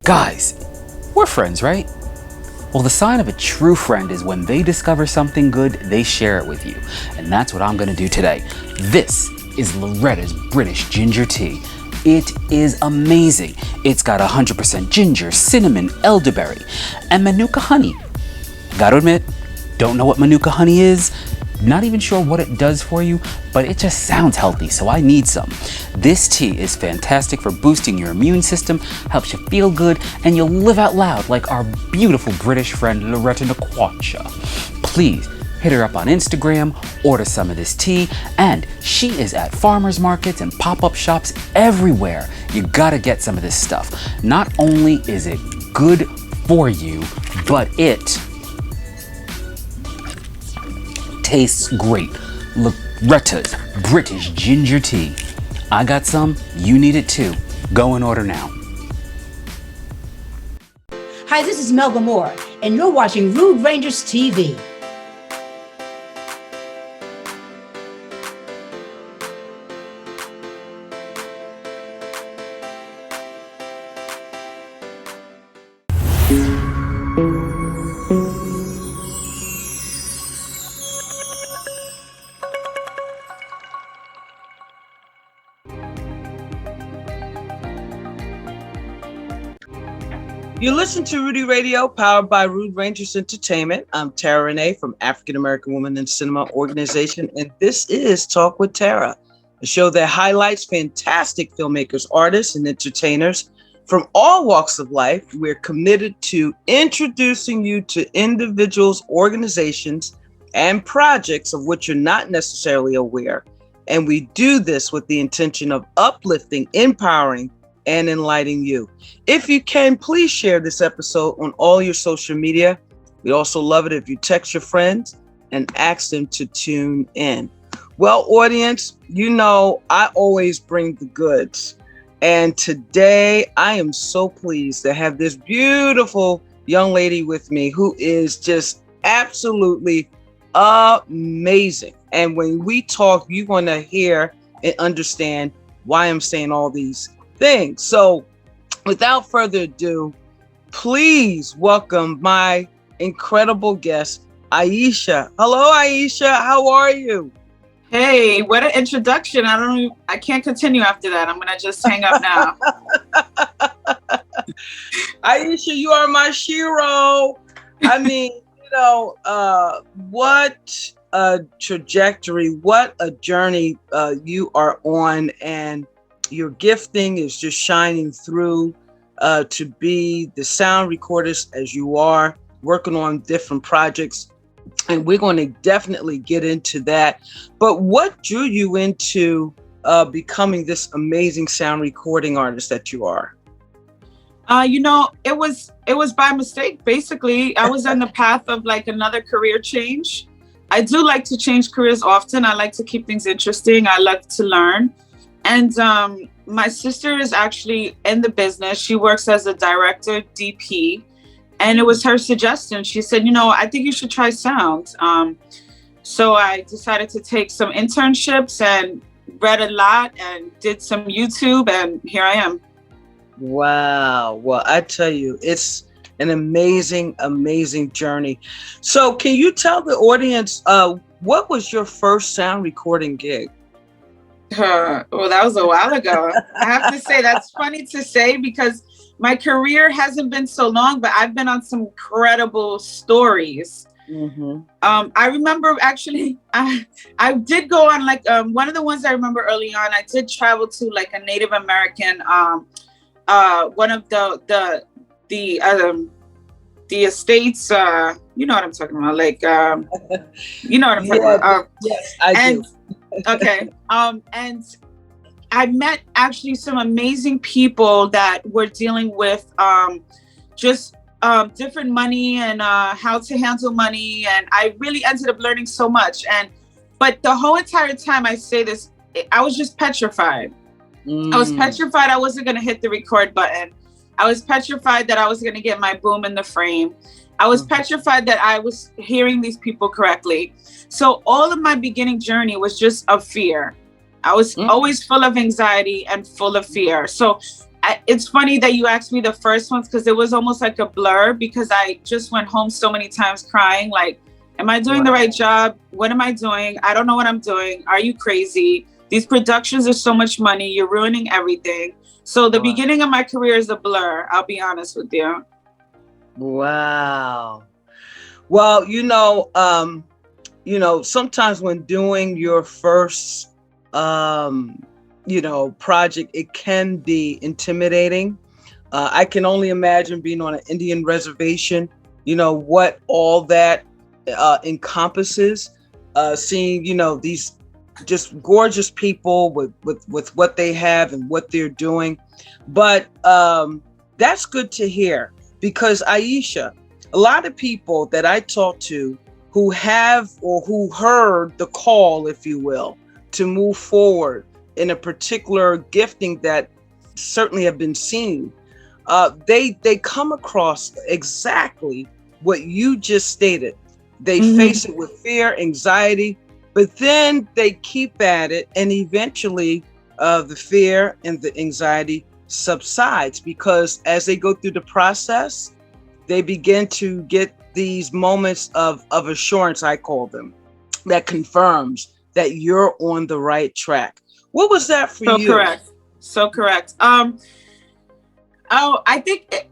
Guys, we're friends, right? Well, the sign of a true friend is when they discover something good, they share it with you. And that's what I'm gonna do today. This is Loretta's British ginger tea. It is amazing. It's got 100% ginger, cinnamon, elderberry, and manuka honey. Gotta admit, don't know what manuka honey is, not even sure what it does for you, but it just sounds healthy, so I need some. This tea is fantastic for boosting your immune system, helps you feel good, and you'll live out loud like our beautiful British friend Loretta Nakwacha. Please hit her up on Instagram, order some of this tea, and she is at farmers markets and pop-up shops everywhere. You gotta get some of this stuff. Not only is it good for you, but it tastes great. Loretta's British ginger tea. I got some, you need it too. Go and order now. Hi, this is Melba Moore, and you're watching Rude Rangers TV. You listen to Rudy Radio, powered by Rude Rangers Entertainment. I'm Terra Renee from African American Women in Cinema Organization, and this is Talk with Terra, a show that highlights fantastic filmmakers, artists, and entertainers from all walks of life. We're committed to introducing you to individuals, organizations, and projects of which you're not necessarily aware. And we do this with the intention of uplifting, empowering, and enlightening you. If you can, please share this episode on all your social media. We'd also love it if you text your friends and ask them to tune in. Well, audience, you know I always bring the goods. And today I am so pleased to have this beautiful young lady with me who is just absolutely amazing. And when we talk, you're going to hear and understand why I'm saying all these things. So without further ado, please welcome my incredible guest, Aisha. Hello, Aisha. How are you? Hey, what an introduction. I can't continue after that. I'm going to just hang up now. Aisha, you are my shiro. I mean, what a trajectory, what a journey you are on, and your gifting is just shining through to be the sound recordist as you are, working on different projects. And we're going to definitely get into that. But what drew you into becoming this amazing sound recording artist that you are? It was by mistake. Basically, I was on the path of like another career change. I do like to change careers often. I like to keep things interesting. I like to learn. And my sister is actually in the business. She works as a director, DP. And it was her suggestion. She said, I think you should try sound. So I decided to take some internships and read a lot and did some YouTube. And here I am. Wow. Well, I tell you, it's an amazing, amazing journey. So can you tell the audience, what was your first sound recording gig? Well, that was a while ago. I have to say, that's funny to say because my career hasn't been so long, but I've been on some incredible stories. Mm-hmm. I remember actually, I did go on like one of the ones I remember early on. I did travel to like a Native American, one of the estates. You know what I'm talking about? Like, you know what I'm talking about? Yes, I do. Okay. And I met actually some amazing people that were dealing with different money and how to handle money. And I really ended up learning so much. But the whole entire time I say this, I was just petrified. I was petrified I wasn't going to hit the record button. I was petrified that I was going to get my boom in the frame. I was petrified that I was hearing these people correctly. So all of my beginning journey was just of fear. I was always full of anxiety and full of fear. So It's funny that you asked me the first ones because it was almost like a blur because I just went home so many times crying. Like, am I doing the right job? What am I doing? I don't know what I'm doing. Are you crazy? These productions are so much money. You're ruining everything. So the beginning of my career is a blur. I'll be honest with you. Wow. Well, sometimes when doing your first, project, it can be intimidating. I can only imagine being on an Indian reservation, what all that encompasses, seeing, these just gorgeous people with what they have and what they're doing. But that's good to hear, because Aisha, a lot of people that I talk to who have or who heard the call, if you will, to move forward in a particular gifting that certainly have been seen, they come across exactly what you just stated. They face it with fear, anxiety, but then they keep at it, and eventually the fear and the anxiety subsides, because as they go through the process, they begin to get these moments of assurance, I call them, that confirms that you're on the right track. What was that for you? So correct. I think,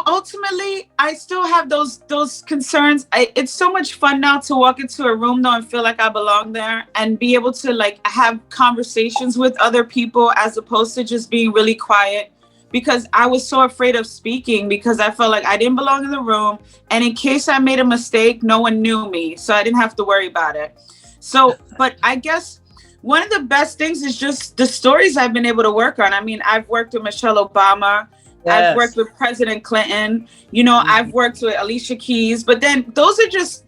ultimately, I still have those concerns. It's so much fun now to walk into a room, though, and feel like I belong there and be able to have conversations with other people as opposed to just being really quiet, because I was so afraid of speaking because I felt like I didn't belong in the room. And in case I made a mistake, no one knew me, so I didn't have to worry about it. So, but I guess one of the best things is just the stories I've been able to work on. I mean, I've worked with Michelle Obama. Yes. I've worked with President Clinton. I've worked with Alicia Keys. But then those are just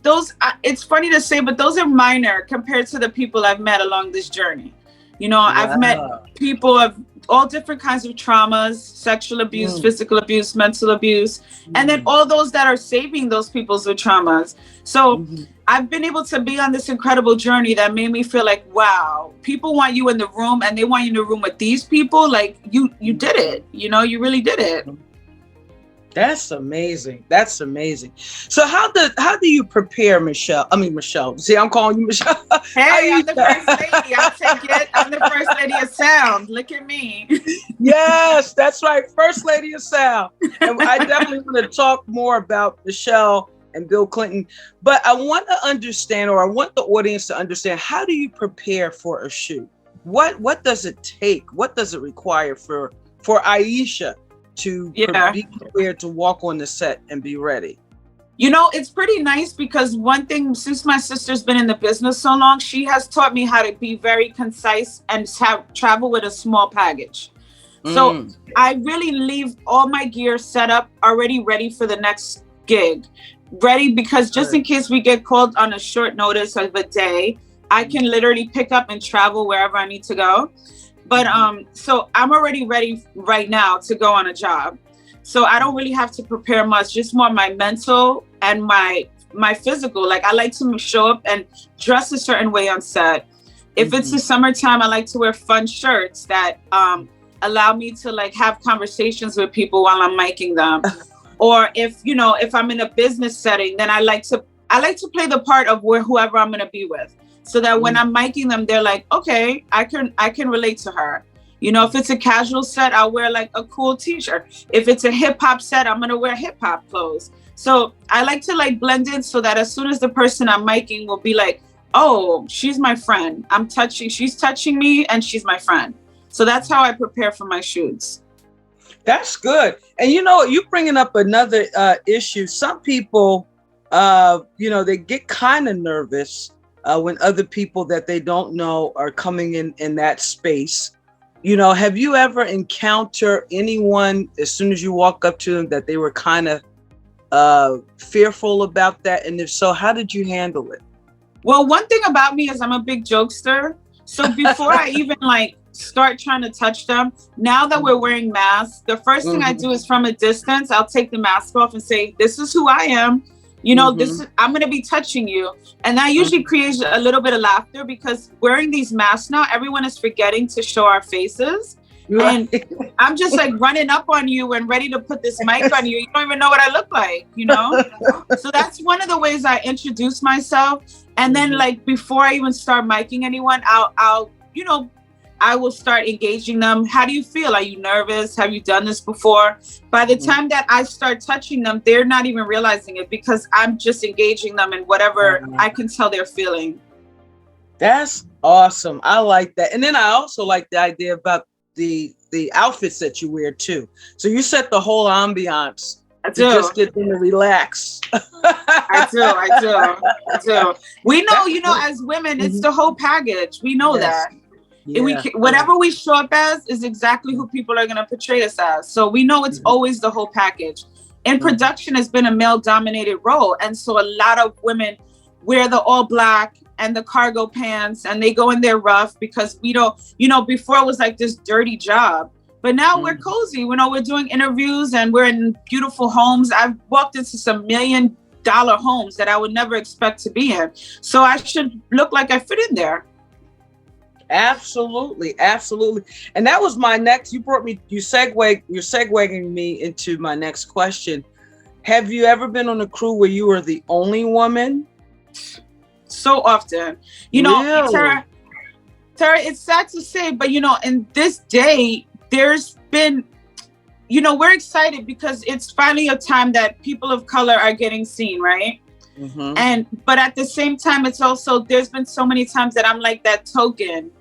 it's funny to say, but those are minor compared to the people I've met along this journey. I've met people of all different kinds of traumas, sexual abuse, physical abuse, mental abuse, and then all those that are saving those people's with traumas. So I've been able to be on this incredible journey that made me feel like, wow, people want you in the room, and they want you in the room with these people. Like you did it, you really did it. That's amazing. That's amazing. So how do you prepare, Michelle? See, I'm calling you Michelle. Hey, I'm the first lady. I'll take it. I'm the first lady of sound. Look at me. Yes, that's right. First lady of sound. And I definitely want to talk more about Michelle and Bill Clinton. But I want to understand, or I want the audience to understand, how do you prepare for a shoot? What does it take? What does it require for Aisha to be prepared to walk on the set and be ready? It's pretty nice because one thing, since my sister's been in the business so long, she has taught me how to be very concise and travel with a small package. So I really leave all my gear set up, already ready for the next gig. Ready because just in case we get called on a short notice of a day, I can literally pick up and travel wherever I need to go. But so I'm already ready right now to go on a job. So I don't really have to prepare much, just more my mental and my physical. Like I like to show up and dress a certain way on set. If it's the summertime, I like to wear fun shirts that allow me to have conversations with people while I'm miking them. Or if I'm in a business setting, then I like to play the part of whoever I'm gonna be with. So that when I'm miking them, they're like, okay, I can relate to her. If it's a casual set, I'll wear a cool t-shirt. If it's a hip hop set, I'm gonna wear hip hop clothes. So I like to blend in so that as soon as the person I'm miking will be like, oh, she's my friend. She's touching me and she's my friend. So that's how I prepare for my shoots. That's good. And you're bringing up another issue. Some people, they get kind of nervous when other people that they don't know are coming in that space. Have you ever encountered anyone, as soon as you walk up to them, that they were kind of fearful about that? And if so, how did you handle it? Well, one thing about me is I'm a big jokester. So before I even start trying to touch them, now that we're wearing masks, the first thing I do is from a distance, I'll take the mask off and say, this is who I am. I'm going to be touching you. And that usually creates a little bit of laughter because wearing these masks now, everyone is forgetting to show our faces. And I'm just like running up on you and ready to put this mic on you. You don't even know what I look like, you know? So that's one of the ways I introduce myself. And then like before I even start micing anyone, I'll, you know, I will start engaging them. How do you feel? Are you nervous? Have you done this before? By the time that I start touching them, they're not even realizing it because I'm just engaging them in whatever I can tell they're feeling. That's awesome. I like that. And then I also like the idea about the outfits that you wear too. So you set the whole ambiance to just get them to relax. I do. We know, you know, as women, it's the whole package. We know that. Yeah. Whatever we show up as is exactly who people are going to portray us as. So we know it's always the whole package. And production has been a male-dominated role. And so a lot of women wear the all black and the cargo pants and they go in there rough because we don't, you know, before it was like this dirty job. But now we're cozy. You know, we're doing interviews and we're in beautiful homes. I've walked into some $1 million homes that I would never expect to be in. So I should look like I fit in there. Absolutely. And that was my next, you're segueing me into my next question. Have you ever been on a crew where you were the only woman? So often, you know, really? Terra, it's sad to say, but you know, in this day, there's been, you know, we're excited because it's finally a time that people of color are getting seen, right? But at the same time, it's also, there's been so many times that I'm like that token,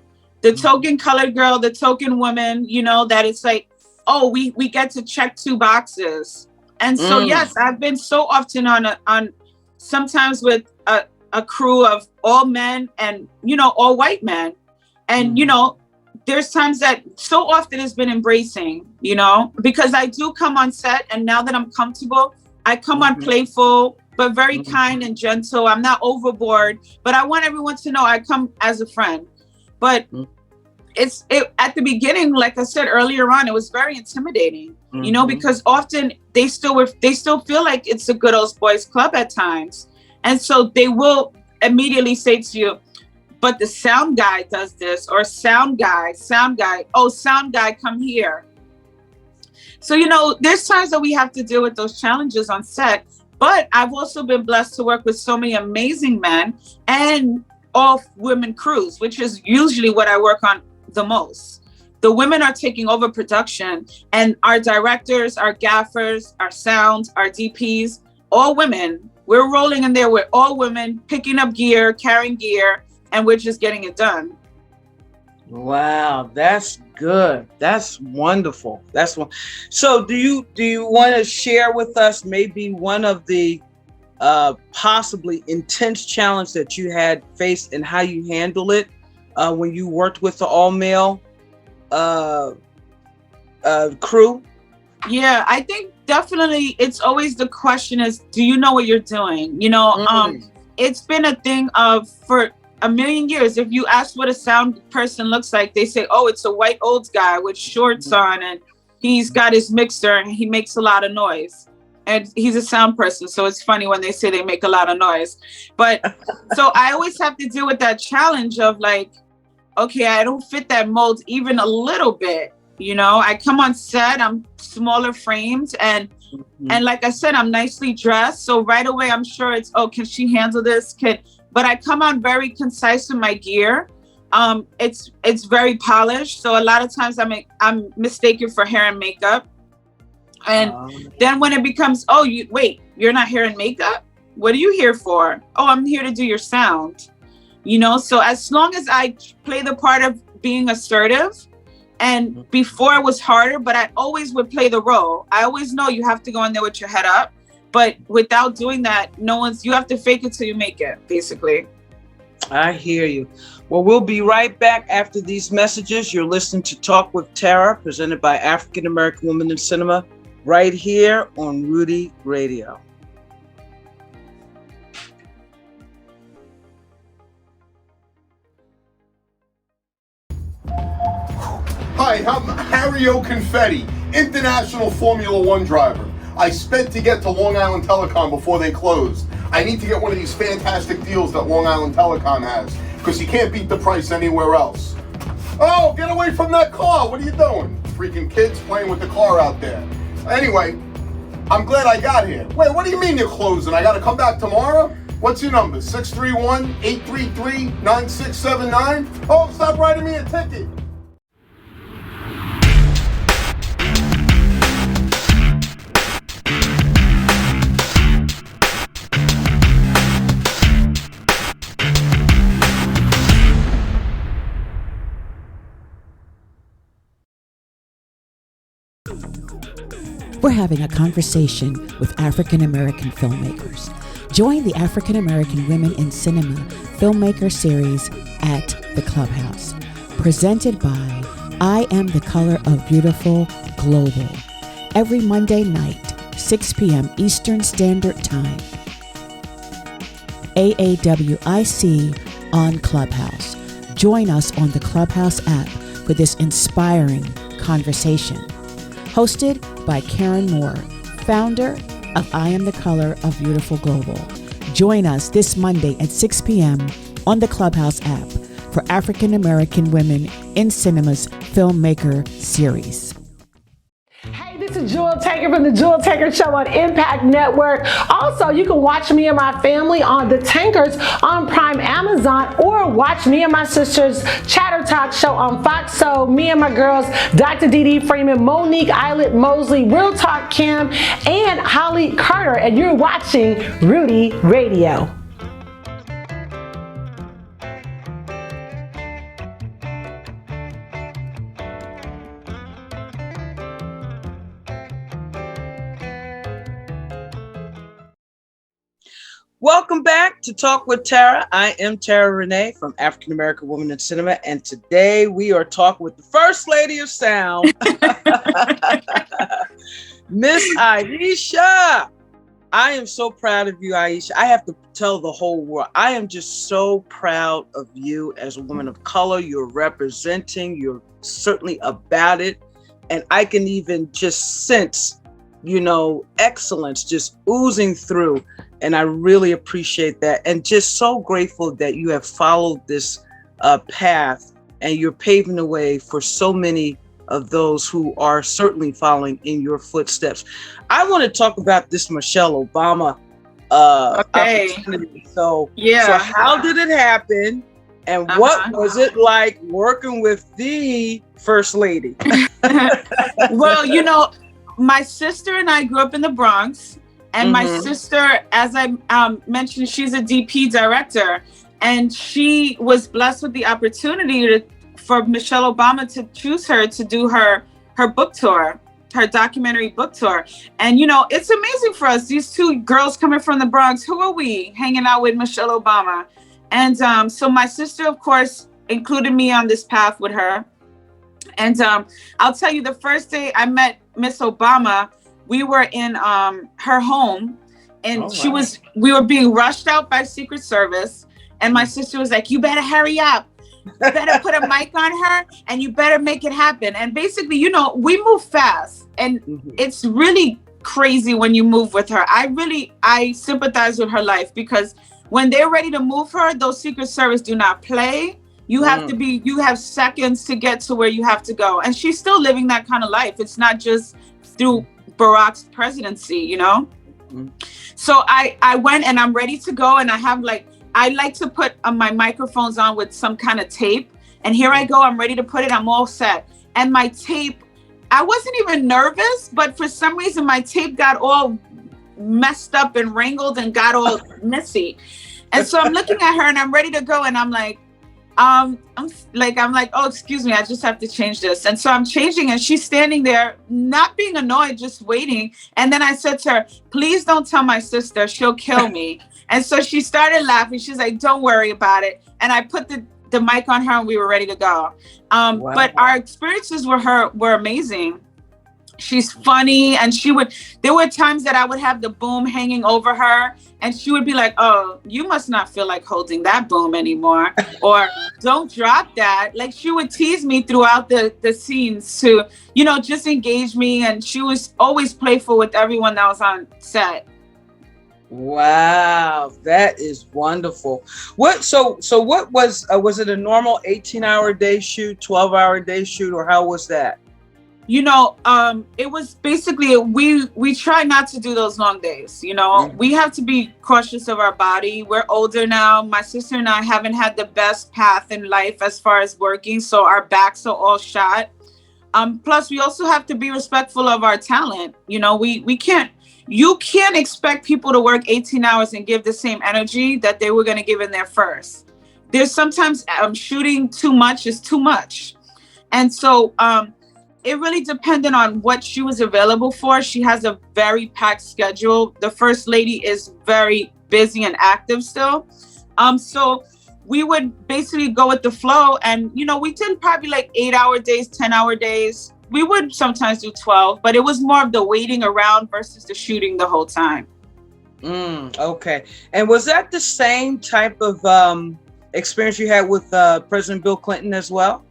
the token colored girl, the token woman, you know, that it's like, oh, we get to check 2 boxes. And so, yes, I've been so often on sometimes with a crew of all men and, you know, all white men. And, you know, there's times that so often it's been embracing, you know, because I do come on set and now that I'm comfortable, I come on playful, but very kind and gentle. I'm not overboard, but I want everyone to know I come as a friend. But at the beginning, like I said earlier on, it was very intimidating, you know, because often they still feel like it's a good old boys club at times. And so they will immediately say to you, but the sound guy does this, or sound guy, oh, sound guy, come here. So, you know, there's times that we have to deal with those challenges on set, but I've also been blessed to work with so many amazing men and all women crews, which is usually what I work on the most. The women are taking over production and our directors, our gaffers, our sound, our DPs, all women. We're rolling in there with all women, picking up gear, carrying gear, and we're just getting it done. Wow, that's good. That's wonderful. So do you want to share with us maybe one of the possibly intense challenge that you had faced and how you handle it when you worked with the all-male crew? Yeah, I think definitely it's always the question is, do you know what you're doing? You know, it's been a thing of for a million years. If you ask what a sound person looks like, they say, oh, it's a white old guy with shorts on and he's got his mixer and he makes a lot of noise. And he's a sound person. So it's funny when they say they make a lot of noise. But so I always have to deal with that challenge of like, okay, I don't fit that mold even a little bit. You know, I come on set, I'm smaller framed and like I said, I'm nicely dressed. So right away, I'm sure it's, oh, can she handle this? But I come on very concise in my gear. It's very polished. So a lot of times I'm mistaken for hair and makeup. And then when it becomes, oh, you're not hair and makeup? What are you here for? Oh, I'm here to do your sound. You know, so as long as I play the part of being assertive, and before it was harder, but I always would play the role. I always know you have to go in there with your head up, but without doing that, you have to fake it till you make it, basically. I hear you. Well, we'll be right back after these messages. You're listening to Talk with Terra, presented by African American Women in Cinema, right here on Rudy Radio. Hi, I'm Harry O. Confetti, international Formula One driver. I sped to get to Long Island Telecom before they closed. I need to get one of these fantastic deals that Long Island Telecom has, because you can't beat the price anywhere else. Oh, get away from that car. What are you doing? freaking kids playing with the car out there. Anyway, I'm glad I got here. Wait, what do you mean you're closing? I gotta come back tomorrow? What's your number? 631-833-9679? Oh, stop writing me a ticket. We're having a conversation with African American filmmakers. Join the African American Women in Cinema Filmmaker Series at the Clubhouse, presented by I Am the Color of Beautiful Global, every Monday night, 6 p.m. Eastern Standard Time. AAWIC on Clubhouse. Join us on the Clubhouse app for this inspiring conversation. Hosted by Karen Moore, founder of I Am the Color of Beautiful Global. Join us this Monday at 6 p.m. on the Clubhouse app for African American Women in Cinema's Filmmaker Series. Hey, this is Jewel Taker from the Jewel Taker Show on Impact Network. Also, you can watch me and my family on The Tankers on Prime Amazon, or watch me and my sister's Chatter Talk show on Fox. So me and my girls, Dr. Dee Freeman, Monique Eilert Mosley, Real Talk Kim, and Holly Carter, and you're watching Rudy Radio. Welcome back to Talk with Terra. I am Terra Renee from African American Woman in Cinema, and today we are talking with the First Lady of Sound, Miss Aisha. I am so proud of you, Aisha. I have to tell the whole world, I am just so proud of you as a woman of color. You're representing, you're certainly about it, and I can even just sense, excellence just oozing through. And I really appreciate that, and just so grateful that you have followed this path, and you're paving the way for so many of those who are certainly following in your footsteps. I want to talk about this Michelle Obama opportunity. So how did it happen, and what was it like working with the First Lady? Well, my sister and I grew up in the Bronx. And my sister, as I mentioned, she's a DP director, and she was blessed with the opportunity for Michelle Obama to choose her to do her book tour, her documentary book tour. And, it's amazing for us, these two girls coming from the Bronx. Who are we hanging out with Michelle Obama? And so my sister, of course, included me on this path with her. And I'll tell you, the first day I met Miss Obama, we were in her home, and we were being rushed out by Secret Service. And my sister was like, you better hurry up. You better put a mic on her, and you better make it happen. And basically, we move fast, and it's really crazy when you move with her. I sympathize with her life, because when they're ready to move her, those Secret Service do not play. You have seconds to get to where you have to go. And she's still living that kind of life. It's not just through Barack's presidency, So I went, and I'm ready to go, and I like to put my microphones on with some kind of tape, and here I go, I'm ready to put it, I'm all set. And my tape, I wasn't even nervous, but for some reason my tape got all messed up and wrangled and got all messy. And so I'm looking at her, and I'm ready to go, and I'm like, oh, excuse me, I just have to change this. And so I'm changing, and she's standing there, not being annoyed, just waiting. And then I said to her, please don't tell my sister, she'll kill me. And so she started laughing. She's like, don't worry about it. And I put the mic on her, and we were ready to go. But our experiences with her were amazing. She's funny, and there were times that I would have the boom hanging over her, and she would be like, oh, you must not feel like holding that boom anymore, or don't drop that. Like, she would tease me throughout the scenes to, just engage me, and she was always playful with everyone that was on set. Wow, that is wonderful. What was it a normal 18-hour day shoot, 12-hour day shoot, or how was that? It was basically, we try not to do those long days. We have to be cautious of our body. We're older now. My sister and I haven't had the best path in life as far as working, so our backs are all shot. Plus we also have to be respectful of our talent. You can't expect people to work 18 hours and give the same energy that they were going to give in there first. There's sometimes shooting too much is too much. And so it really depended on what she was available for. She has a very packed schedule. The first lady is very busy and active still. So we would basically go with the flow. And, we did probably like 8-hour days, 10-hour days. We would sometimes do 12, but it was more of the waiting around versus the shooting the whole time. Okay. And was that the same type of experience you had with President Bill Clinton as well?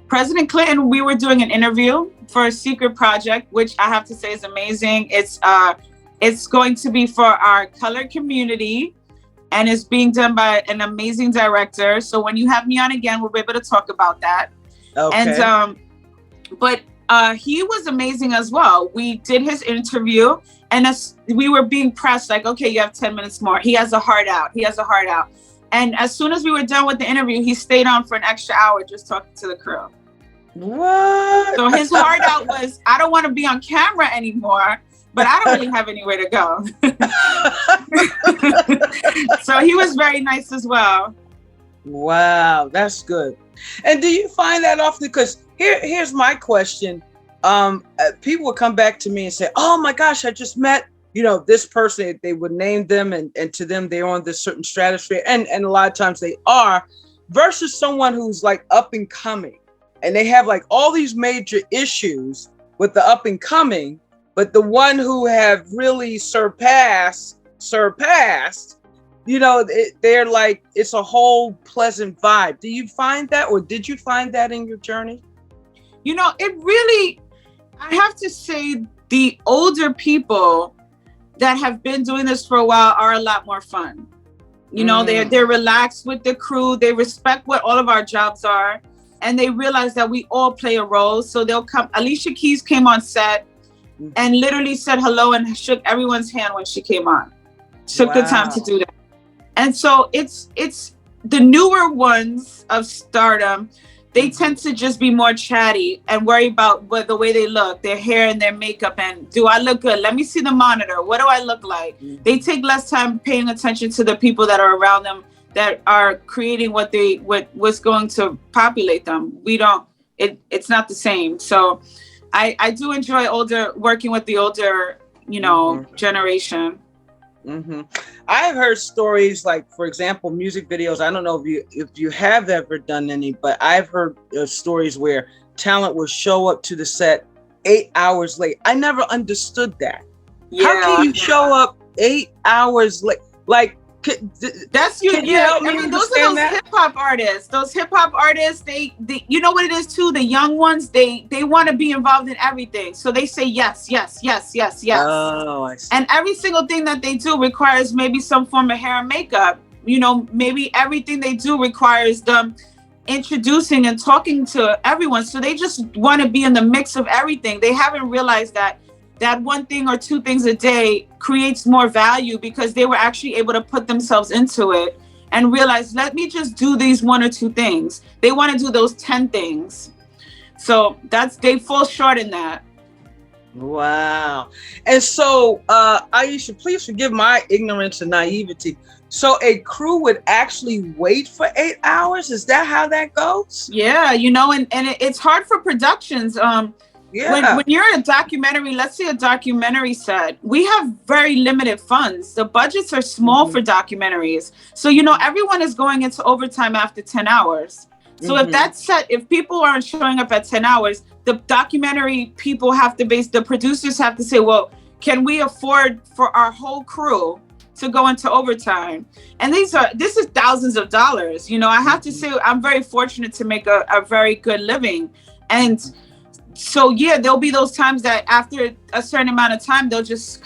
President Clinton, we were doing an interview for a secret project, which I have to say is amazing. It's going to be for our colored community, and it's being done by an amazing director. So when you have me on again, we'll be able to talk about that. Okay. And but he was amazing as well. We did his interview, and as we were being pressed, like, okay, you have 10 minutes more. He has a heart out. And as soon as we were done with the interview, he stayed on for an extra hour just talking to the crew. What? So his heart out was, I don't want to be on camera anymore, but I don't really have anywhere to go. So he was very nice as well. Wow, that's good. And do you find that often? Because here's my question. People would come back to me and say, oh my gosh, I just met, this person. They would name them, and to them, they're on this certain stratosphere. And a lot of times they are, versus someone who's like up and coming. And they have like all these major issues with the up and coming, but the one who have really surpassed, they're like, it's a whole pleasant vibe. Do you find that, or did you find that in your journey? It really, I have to say, the older people that have been doing this for a while are a lot more fun. They're relaxed with the crew. They respect what all of our jobs are. And they realize that we all play a role. So they'll come. Alicia Keys came on set and literally said hello and shook everyone's hand when she came on. Took the time to do that. And so it's the newer ones of stardom. They tend to just be more chatty and worry about the way they look, their hair and their makeup. And do I look good? Let me see the monitor. What do I look like? They take less time paying attention to the people that are around them, that are creating what's going to populate them. It's not the same. So I do enjoy working with the older, generation. I've heard stories like, for example, music videos. I don't know if you have ever done any, but I've heard stories where talent will show up to the set 8 hours late. I never understood that. Yeah. How can you show up 8 hours late? Like, that's you. Yeah, I mean, those are those hip hop artists. Those hip hop artists, they, you know what it is too. The young ones, they want to be involved in everything, so they say yes. Oh, I see. And every single thing that they do requires maybe some form of hair and makeup. Maybe everything they do requires them introducing and talking to everyone. So they just want to be in the mix of everything. They haven't realized that one thing or two things a day creates more value, because they were actually able to put themselves into it and realize, let me just do these one or two things. They want to do those 10 things. So they fall short in that. Wow. And so, Aisha, please forgive my ignorance and naivety. So a crew would actually wait for 8 hours? Is that how that goes? Yeah, and it's hard for productions. Yeah. When you're a documentary, let's say a documentary set, we have very limited funds. The budgets are small for documentaries. So, everyone is going into overtime after 10 hours. So if people aren't showing up at 10 hours, the documentary people the producers have to say, well, can we afford for our whole crew to go into overtime? And this is thousands of dollars. I have to say, I'm very fortunate to make a very good living. And so yeah, there'll be those times that after a certain amount of time, they'll just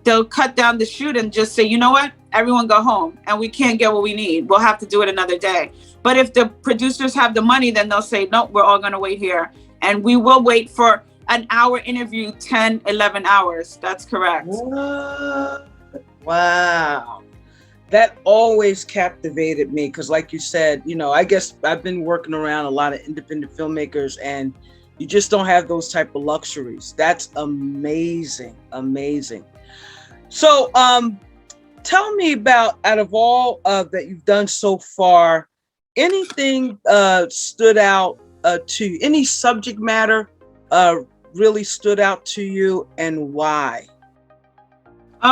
they'll cut down the shoot and just say, you know what, everyone go home, and we can't get what we need. We'll have to do it another day. But if the producers have the money, then they'll say, no, we're all going to wait here. And we will wait for an hour interview, 10, 11 hours. That's correct. What? Wow. That always captivated me because, like you said, you know, I guess I've been working around a lot of independent filmmakers, and you just don't have those type of luxuries. That's amazing, amazing. So, tell me about, out of all that you've done so far, anything stood out to you? Any subject matter really stood out to you, and why?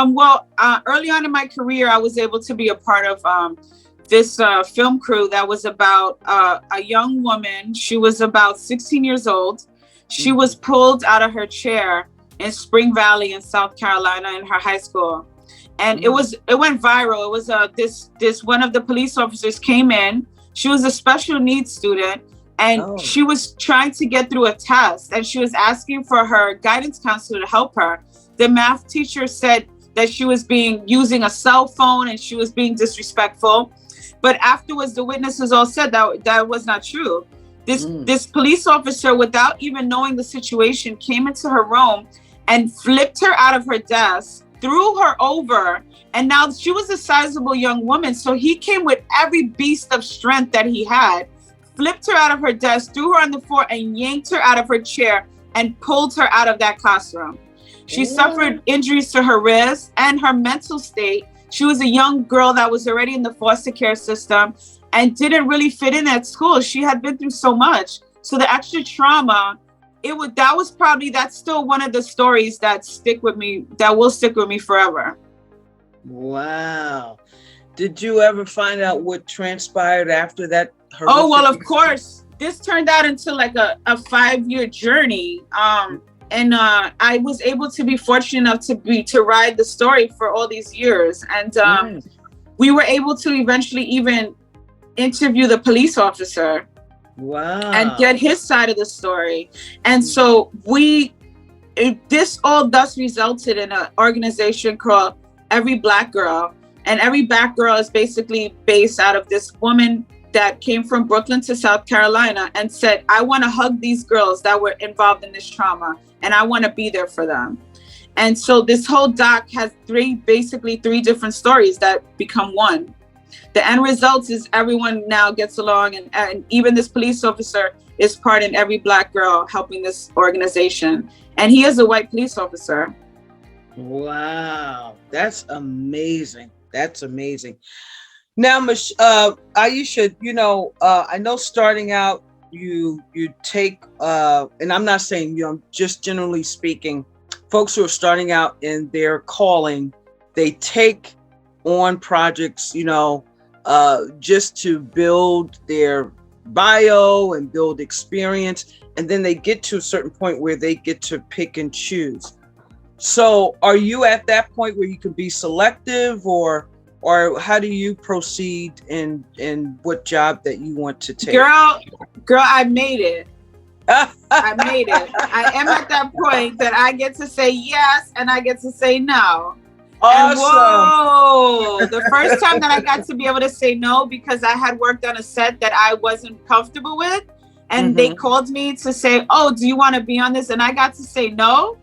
Well, early on in my career, I was able to be a part of this film crew that was about a young woman. She was about 16 years old. She was pulled out of her chair in Spring Valley in South Carolina in her high school. And it went viral. It was this one of the police officers came in. She was a special needs student, and she was trying to get through a test, and she was asking for her guidance counselor to help her. The math teacher said that she was using a cell phone and she was being disrespectful. But afterwards, the witnesses all said that was not true. This police officer, without even knowing the situation, came into her room and flipped her out of her desk, threw her over, and now she was a sizable young woman. So he came with every beast of strength that he had, flipped her out of her desk, threw her on the floor, and yanked her out of her chair and pulled her out of that classroom. She suffered injuries to her wrist and her mental state. She was a young girl that was already in the foster care system and didn't really fit in at school. She had been through so much. So the extra trauma, that's still one of the stories that will stick with me forever. Wow. Did you ever find out what transpired after that? Oh, well, of course. This turned out into like a 5-year journey. And I was able to be fortunate enough to ride the story for all these years. And we were able to eventually even interview the police officer. Wow. And get his side of the story. And so this all thus resulted in an organization called Every Black Girl. And Every Black Girl is basically based out of this woman that came from Brooklyn to South Carolina and said, I want to hug these girls that were involved in this trauma, and I want to be there for them. And so this whole doc has basically three different stories that become one. The end result is everyone now gets along, and even this police officer is part in Every Black Girl helping this organization. And he is a white police officer. Wow, that's amazing. That's amazing. Now, Aisha, I know starting out, you take, and I'm not saying you, I'm just generally speaking, folks who are starting out in their calling, they take on projects, just to build their bio and build experience. And then they get to a certain point where they get to pick and choose. So are you at that point where you can be selective, or how do you proceed in what job that you want to take? Girl, I made it. I made it. I am at that point that I get to say yes and I get to say no. Awesome. And whoa, the first time that I got to be able to say no, because I had worked on a set that I wasn't comfortable with, and they called me to say, oh, do you want to be on this? And I got to say no.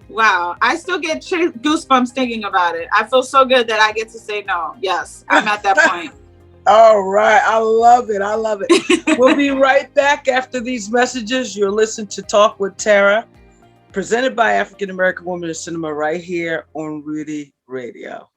Wow, I still get goosebumps thinking about it. I feel so good that I get to say no. Yes, I'm at that point. All right, I love it. I love it. We'll be right back after these messages. You're listening to Talk with Terra, presented by African American Women in Cinema, right here on Rudy Radio.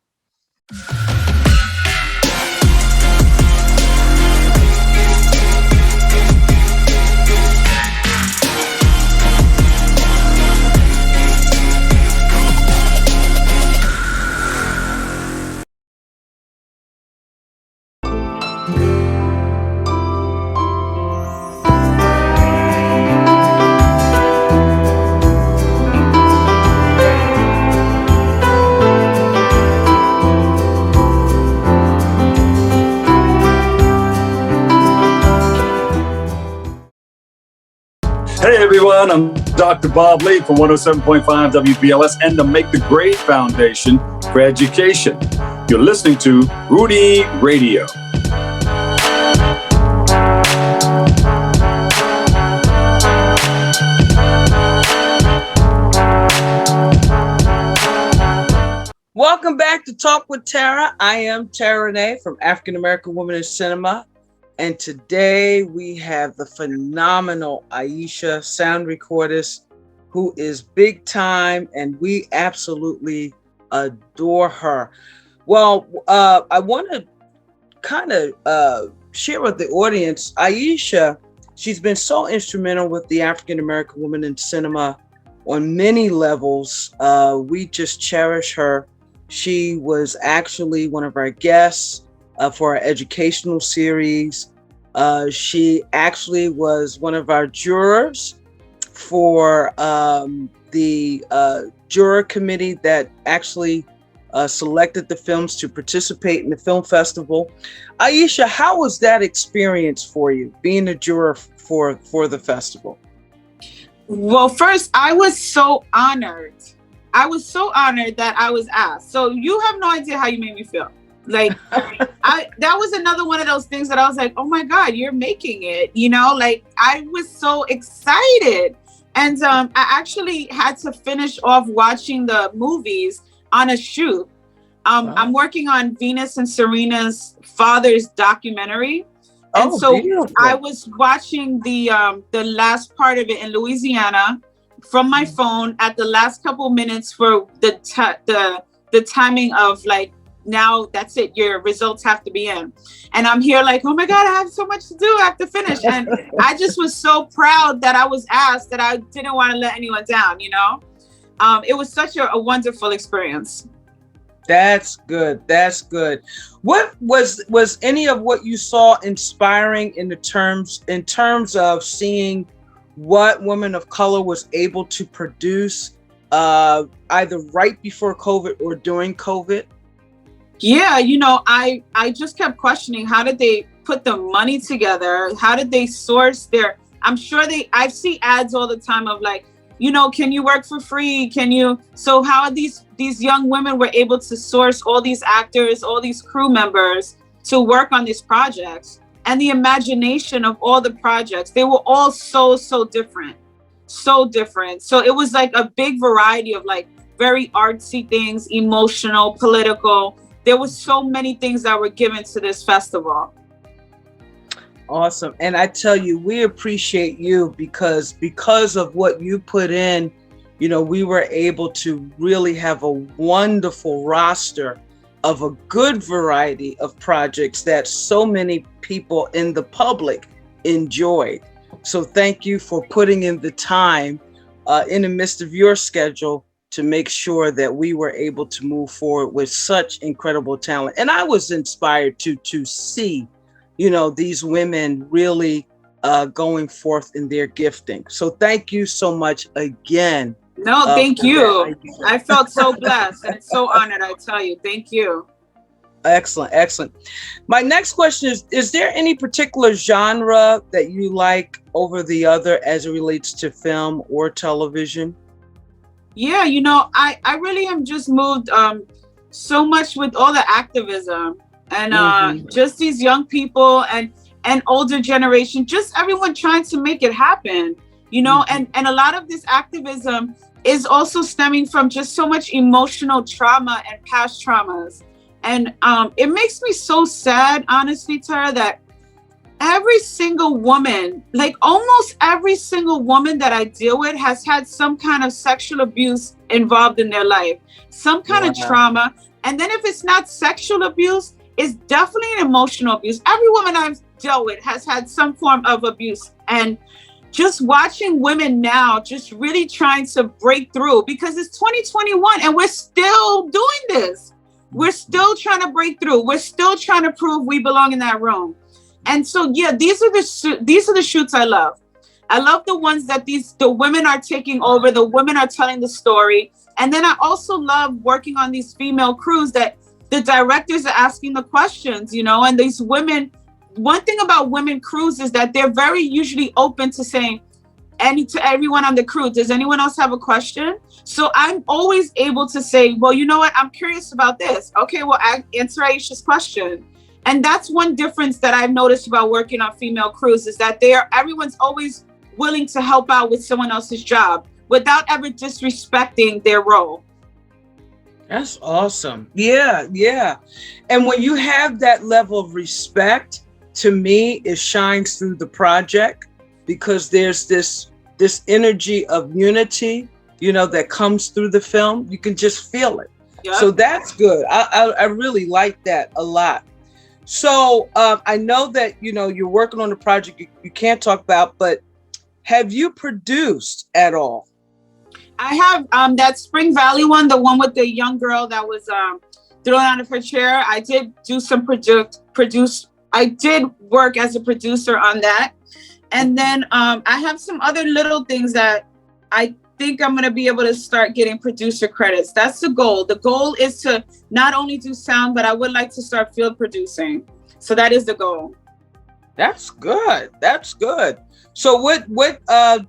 Hey everyone, I'm Dr. Bob Lee from 107.5 WBLS and the Make the Grade Foundation for Education. You're listening to Rudy Radio. Welcome back to Talk with Terra. I am Terra Renee from African American Woman in Cinema. And today we have the phenomenal Aisha, sound recordist, who is big time, and we absolutely adore her. Well, I want to kind of share with the audience, Aisha, she's been so instrumental with the African American Woman in Cinema on many levels. We just cherish her. She was actually one of our guests for our educational series. She actually was one of our jurors for the juror committee that actually selected the films to participate in the film festival. Aisha, how was that experience for you, being a juror for the festival? Well, first, I was so honored. I was so honored that I was asked. So you have no idea how you made me feel. Like, that was another one of those things that I was like, oh my God, you're making it. You know, like, I was so excited. And I actually had to finish off watching the movies on a shoot. Wow. I'm working on Venus and Serena's father's documentary. And so beautiful. I was watching the last part of it in Louisiana from my phone at the last couple minutes for the timing of, like, now that's it, your results have to be in. And I'm here like, oh my God, I have so much to do, I have to finish. And I just was so proud that I was asked, that I didn't want to let anyone down, you know? It was such a wonderful experience. That's good. That's good. What was any of what you saw inspiring in terms of seeing what women of color was able to produce either right before COVID or during COVID? Yeah, you know, I just kept questioning, how did they put the money together? How did they source I'm sure I see ads all the time of like, you know, can you work for free? So how are these young women were able to source all these actors, all these crew members to work on these projects? And the imagination of all the projects, they were all so different, so different. So it was like a big variety of like very artsy things, emotional, political. There were so many things that were given to this festival. Awesome. And I tell you, we appreciate you because of what you put in, you know, we were able to really have a wonderful roster of a good variety of projects that so many people in the public enjoyed. So thank you for putting in the time in the midst of your schedule to make sure that we were able to move forward with such incredible talent. And I was inspired to see, you know, these women really going forth in their gifting. So thank you so much again. No, thank you. I felt so blessed and so honored, I tell you. Thank you. Excellent, excellent. My next question is there any particular genre that you like over the other as it relates to film or television? Yeah, you know, I really am just moved so much with all the activism and just these young people and older generation, just everyone trying to make it happen, you know, and a lot of this activism is also stemming from just so much emotional trauma and past traumas. And it makes me so sad, honestly, Terra, that every single woman, like almost every single woman that I deal with has had some kind of sexual abuse involved in their life, some kind of trauma. And then if it's not sexual abuse, it's definitely an emotional abuse. Every woman I've dealt with has had some form of abuse. And just watching women now just really trying to break through, because it's 2021 and we're still doing this. We're still trying to break through. We're still trying to prove we belong in that room. And so, yeah, these are the shoots I love. I love the ones that the women are taking over, the women are telling the story. And then I also love working on these female crews that the directors are asking the questions, you know, and these women, one thing about women crews is that they're very usually open to saying, to everyone on the crew, does anyone else have a question? So I'm always able to say, well, you know what? I'm curious about this. Okay, well, answer Aisha's question. And that's one difference that I've noticed about working on female crews is that everyone's always willing to help out with someone else's job without ever disrespecting their role. That's awesome. Yeah, yeah. And when you have that level of respect, to me, it shines through the project because there's this energy of unity, that comes through the film. You can just feel it. Yep. So that's good. I really like that a lot. So I know that you're working on a project you can't talk about, but have you produced at all? I have that Spring Valley one, the one with the young girl that was thrown out of her chair. I did do some I did work as a producer on that. And then I have some other little things that I think I'm going to be able to start getting producer credits. That's the goal. The goal is to not only do sound, but I would like to start field producing. So that is the goal. That's good. That's good. So what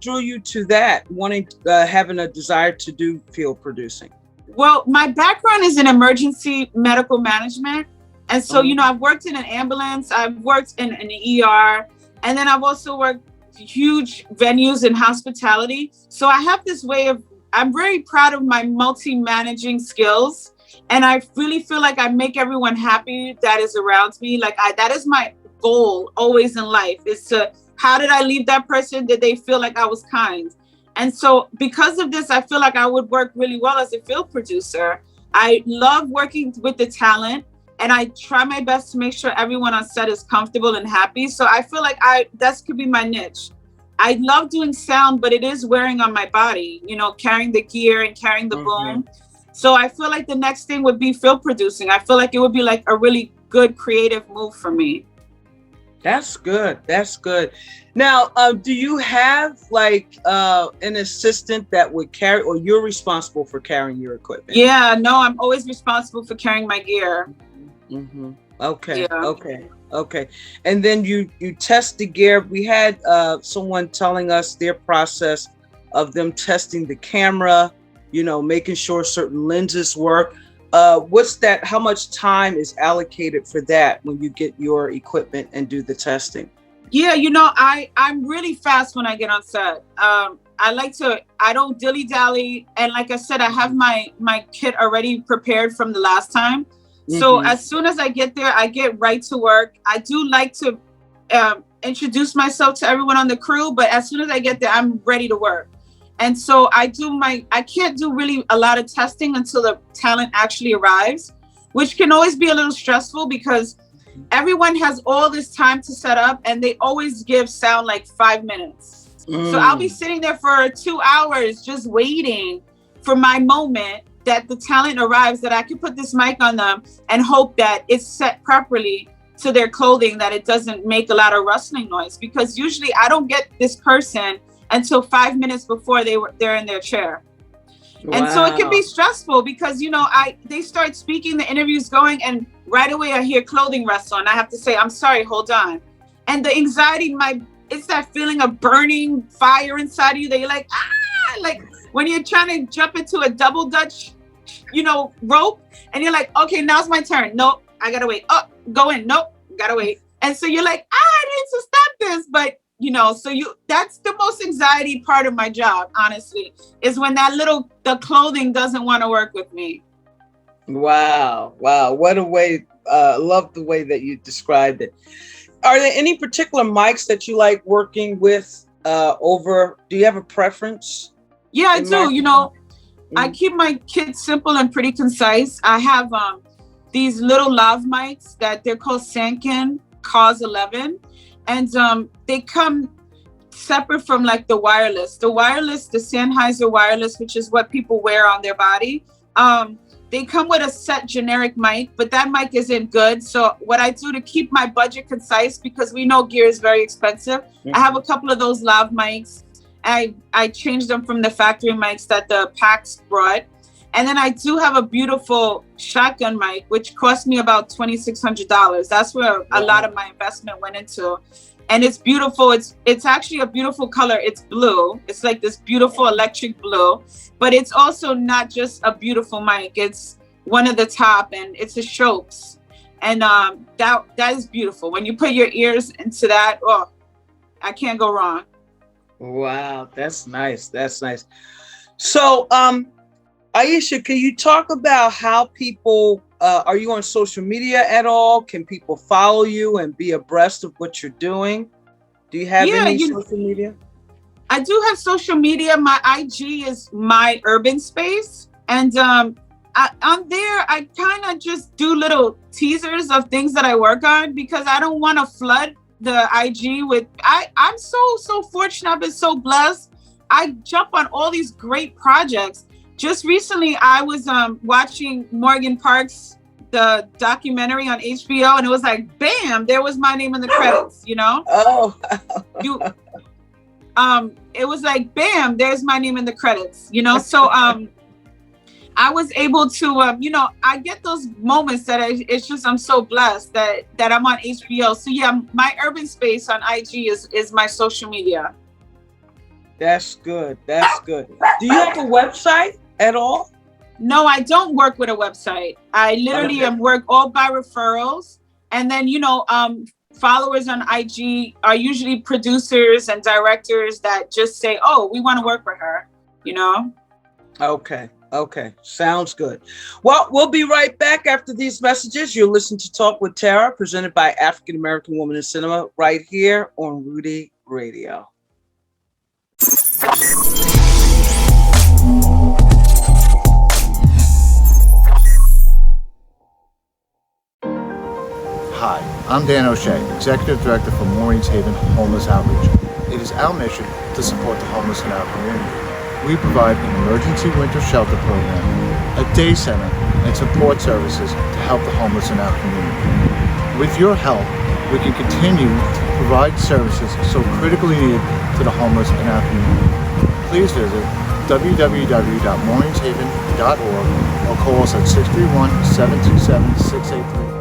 drew you to that, wanting, having a desire to do field producing? Well, my background is in emergency medical management. And so, I've worked in an ambulance, I've worked in an ER, and then I've also worked huge venues in hospitality. So I have this way I'm very proud of my multi-managing skills. And I really feel like I make everyone happy that is around me. Like that is my goal always in life, is to, how did I leave that person? Did they feel like I was kind? And so because of this, I feel like I would work really well as a field producer. I love working with the talent, and I try my best to make sure everyone on set is comfortable and happy. So I feel like that could be my niche. I love doing sound, but it is wearing on my body, carrying the gear and carrying the boom. So I feel like the next thing would be field producing. I feel like it would be like a really good creative move for me. That's good. That's good. Now, do you have like an assistant that would carry, or you're responsible for carrying your equipment? Yeah, no, I'm always responsible for carrying my gear. Mm-hmm. Okay. Yeah. Okay. And then you test the gear. We had someone telling us their process of them testing the camera, making sure certain lenses work. What's that? How much time is allocated for that when you get your equipment and do the testing? Yeah, I'm really fast when I get on set. I don't dilly dally. And like I said, I have my kit already prepared from the last time. So as soon as I get there, I get right to work. I do like to introduce myself to everyone on the crew, but as soon as I get there, I'm ready to work. And so I can't do really a lot of testing until the talent actually arrives, which can always be a little stressful because everyone has all this time to set up and they always give sound like 5 minutes. So I'll be sitting there for 2 hours just waiting for my moment that the talent arrives, that I can put this mic on them and hope that it's set properly to their clothing, that it doesn't make a lot of rustling noise, because usually I don't get this person until 5 minutes before they're in their chair. Wow. And so it can be stressful because, they start speaking, the interview's going, and right away I hear clothing rustle and I have to say, I'm sorry, hold on. And the anxiety, it's that feeling of burning fire inside of you that you're like, like when you're trying to jump into a double Dutch, rope, and you're like, okay, now's my turn. Nope, I gotta wait. Oh, go in. Nope, gotta wait. And so you're like, I need to stop this. But, that's the most anxiety part of my job, honestly, is when the clothing doesn't want to work with me. Wow. What a way. Love the way that you described it. Are there any particular mics that you like working with do you have a preference? Yeah, I do. I keep my kit simple and pretty concise. I have these little lav mics that they're called Sanken Cause 11. And they come separate from like the wireless. The Sennheiser wireless, which is what people wear on their body. They come with a set generic mic, but that mic isn't good. So what I do to keep my budget concise, because we know gear is very expensive, I have a couple of those lav mics. I changed them from the factory mics that the packs brought. And then I do have a beautiful shotgun mic, which cost me about $2,600. That's where a lot of my investment went into. And it's beautiful. It's actually a beautiful color. It's blue. It's like this beautiful electric blue. But it's also not just a beautiful mic. It's one of the top, and it's a Schoeps. And that is beautiful. When you put your ears into that, I can't go wrong. Wow, that's nice. That's nice. So, Aisha, can you talk about how people, are you on social media at all? Can people follow you and be abreast of what you're doing? Do you have any social media? I do have social media. My IG is My Urban Space. And on there, I kind of just do little teasers of things that I work on because I don't want to flood the IG with, I'm so fortunate. I've been so blessed. I jump on all these great projects. Just recently, I was watching Morgan Park's the documentary on HBO, and it was like, bam, there was my name in the credits, you know? Oh. It was like, bam, there's my name in the credits, you know? So I was able to, you know, I get those moments that it's just, I'm so blessed that I'm on HBO. So yeah, My Urban Space on IG is my social media. That's good. That's good. Do you have a website at all? No, I don't work with a website. I literally work all by referrals. And then, you know, followers on IG are usually producers and directors that just say, oh, we want to work with her, you know? Okay. Sounds good. Well, we'll be right back after these messages. You'll listen to Talk with Terra, presented by African American Woman in Cinema, right here on Rudy Radio. Hi, I'm Dan O'Shea, Executive Director for Maureen's Haven Homeless Outreach. It is our mission to support the homeless in our community. We provide an emergency winter shelter program, a day center, and support services to help the homeless in our community. With your help, we can continue to provide services so critically needed to the homeless in our community. Please visit www.maureen'shaven.org or call us at 631-727-683.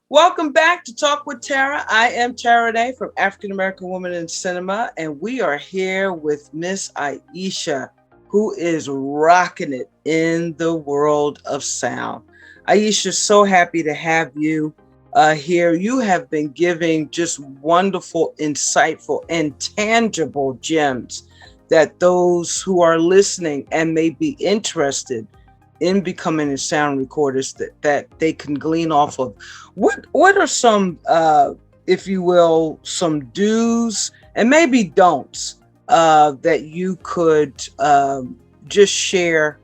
Welcome back to Talk with Terra. I am Terra Renee from African American Woman in Cinema, and we are here with Miss Aisha, who is rocking it in the world of sound. Aisha, so happy to have you here. You have been giving just wonderful, insightful, and tangible gems that those who are listening and may be interested in becoming a sound recordist that they can glean off of. What are some, if you will, some do's and maybe don'ts that you could just share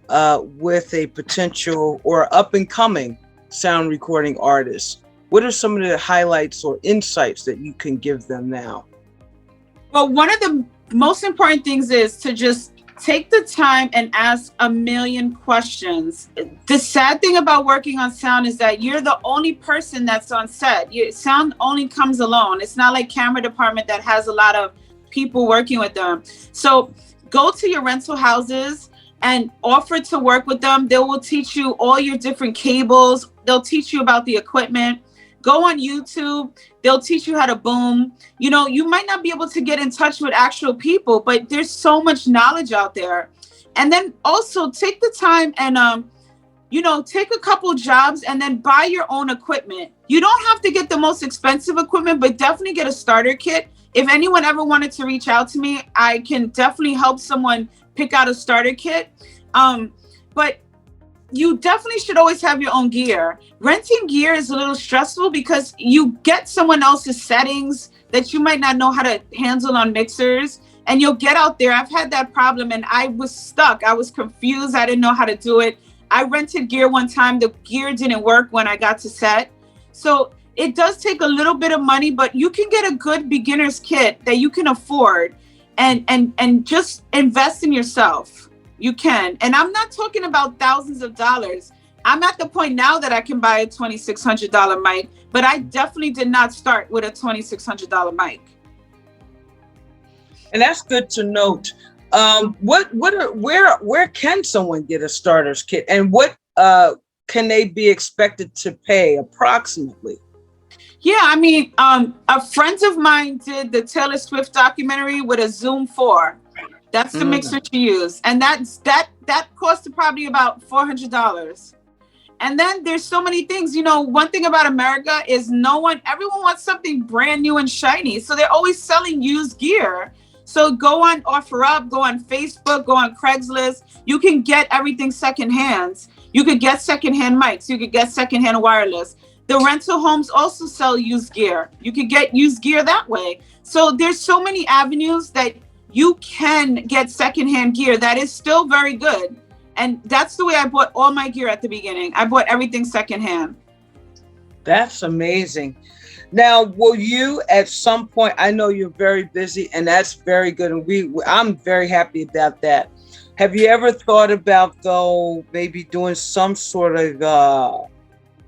with a potential or up and coming sound recording artist? What are some of the highlights or insights that you can give them now? Well, one of the most important things is to just take the time and ask a million questions. The sad thing about working on sound is that you're the only person that's on set. Sound only comes alone. It's not like camera department that has a lot of people working with them. So go to your rental houses and offer to work with them. They will teach you all your different cables. They'll teach you about the equipment. Go on YouTube. They'll teach you how to boom. You know, you might not be able to get in touch with actual people, but there's so much knowledge out there. And then also take the time and, you know, take a couple jobs and then buy your own equipment. You don't have to get the most expensive equipment, but definitely get a starter kit. If anyone ever wanted to reach out to me, I can definitely help someone pick out a starter kit. But you definitely should always have your own gear. Renting gear is a little stressful because you get someone else's settings that you might not know how to handle on mixers, and you'll get out there. I've had that problem and I was stuck. I was confused. I didn't know how to do it. I rented gear one time. The gear didn't work when I got to set. So it does take a little bit of money, but you can get a good beginner's kit that you can afford and just invest in yourself. You can. And I'm not talking about thousands of dollars. I'm at the point now that I can buy a $2,600 mic, but I definitely did not start with a $2,600 mic. And that's good to note. Where can someone get a starter's kit, and what can they be expected to pay approximately? Yeah, I mean, a friend of mine did the Taylor Swift documentary with a Zoom 4. That's the mixer she used, and that cost probably about $400. And then there's so many things. You know, one thing about America is everyone wants something brand new and shiny, so they're always selling used gear. So go on OfferUp, go on Facebook, go on Craigslist. You can get everything secondhand. You could get secondhand mics. You could get secondhand wireless. The rental homes also sell used gear. You could get used gear that way. So there's so many avenues that you can get secondhand gear that is still very good. And that's the way I bought all my gear at the beginning. I bought everything secondhand. That's amazing. Now, will you at some point, I know you're very busy and that's very good. And I'm very happy about that. Have you ever thought about, though, maybe doing some sort of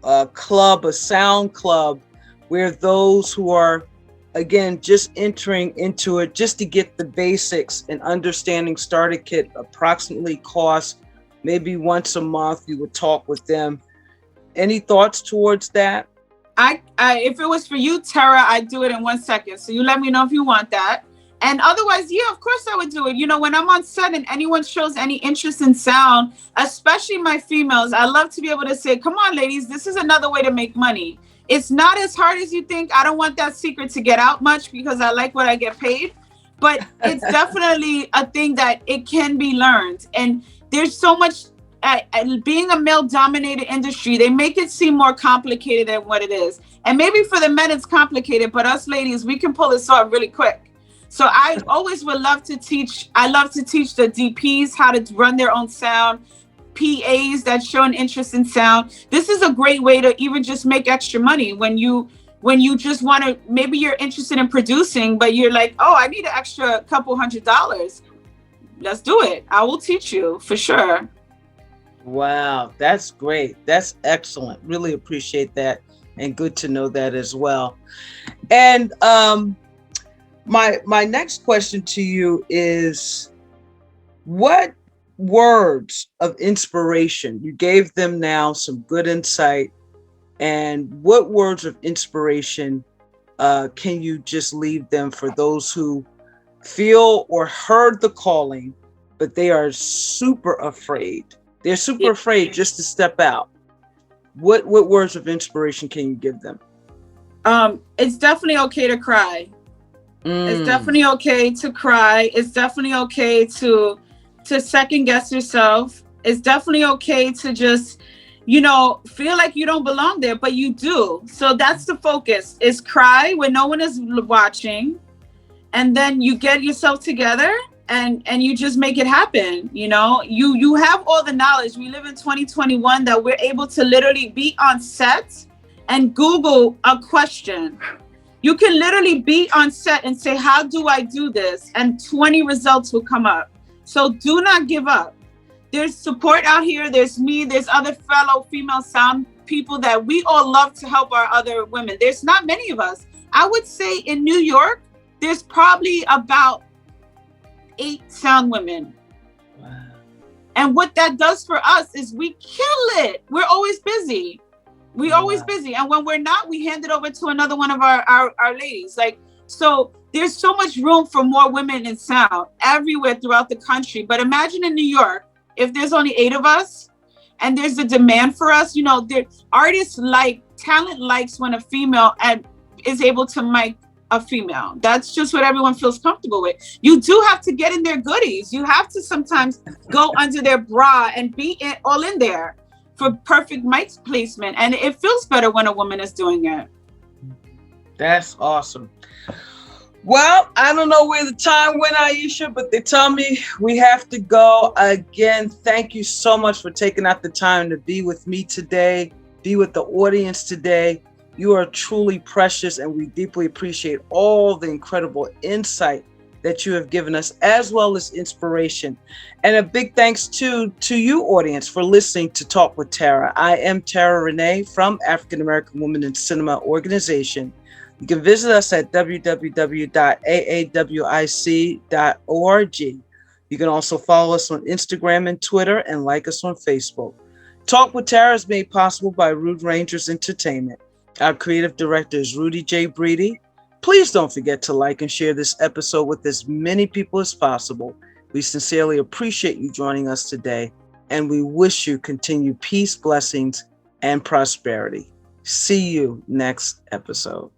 a club, a sound club, where those who are, again, just entering into it, just to get the basics and understanding starter kit approximately costs, maybe once a month you would talk with them. Any thoughts towards that? I if it was for you, Terra, I'd do it in 1 second. So you let me know if you want that. And otherwise, yeah, of course I would do it. You know, when I'm on set and anyone shows any interest in sound, especially my females, I love to be able to say, come on, ladies, this is another way to make money. It's not as hard as you think. I don't want that secret to get out much because I like what I get paid. But it's definitely a thing that it can be learned. And there's so much, being a male-dominated industry, they make it seem more complicated than what it is. And maybe for the men it's complicated, but us ladies, we can pull this off really quick. So I always would love to teach. I love to teach the DPs how to run their own sound, PAs that show an interest in sound. This is a great way to even just make extra money when you just want to, maybe you're interested in producing, but you're like, oh, I need an extra couple $100. Let's do it. I will teach you for sure. Wow, that's great. That's excellent. Really appreciate that. And good to know that as well. And my next question to you is, what words of inspiration, you gave them now some good insight, and what words of inspiration can you just leave them for those who feel or heard the calling, but they are super afraid? They're super afraid just to step out. What words of inspiration can you give them? It's definitely okay to cry. It's definitely okay to cry. It's definitely okay to second guess yourself. It's definitely okay to just, feel like you don't belong there, but you do. So that's the focus, is cry when no one is watching. And then you get yourself together and you just make it happen. You have all the knowledge. We live in 2021 that we're able to literally be on set and Google a question. You can literally be on set and say, how do I do this? And 20 results will come up. So do not give up. There's support out here. There's me. There's other fellow female sound people that we all love to help our other women. There's not many of us. I would say in New York, there's probably about 8 sound women. Wow. And what that does for us is we kill it. We're always busy. We're always busy. And when we're not, we hand it over to another one of our ladies. So there's so much room for more women in sound everywhere throughout the country. But imagine in New York, if there's only 8 of us and there's a demand for us, artists talent likes when a female is able to mic a female. That's just what everyone feels comfortable with. You do have to get in their goodies. You have to sometimes go under their bra and be all in there for perfect mic placement. And it feels better when a woman is doing it. That's awesome. Well, I don't know where the time went, Aisha, but they tell me we have to go. Again, thank you so much for taking out the time to be with me today, be with the audience today. You are truly precious, and we deeply appreciate all the incredible insight that you have given us, as well as inspiration. And a big thanks to you, audience, for listening to Talk with Terra. I am Terra Renee from African American Women in Cinema Organization. You can visit us at www.aawic.org. You can also follow us on Instagram and Twitter, and like us on Facebook. Talk with Terra is made possible by Rude Rangers Entertainment. Our creative director is Rudy J. Breedy. Please don't forget to like and share this episode with as many people as possible. We sincerely appreciate you joining us today, and we wish you continued peace, blessings, and prosperity. See you next episode.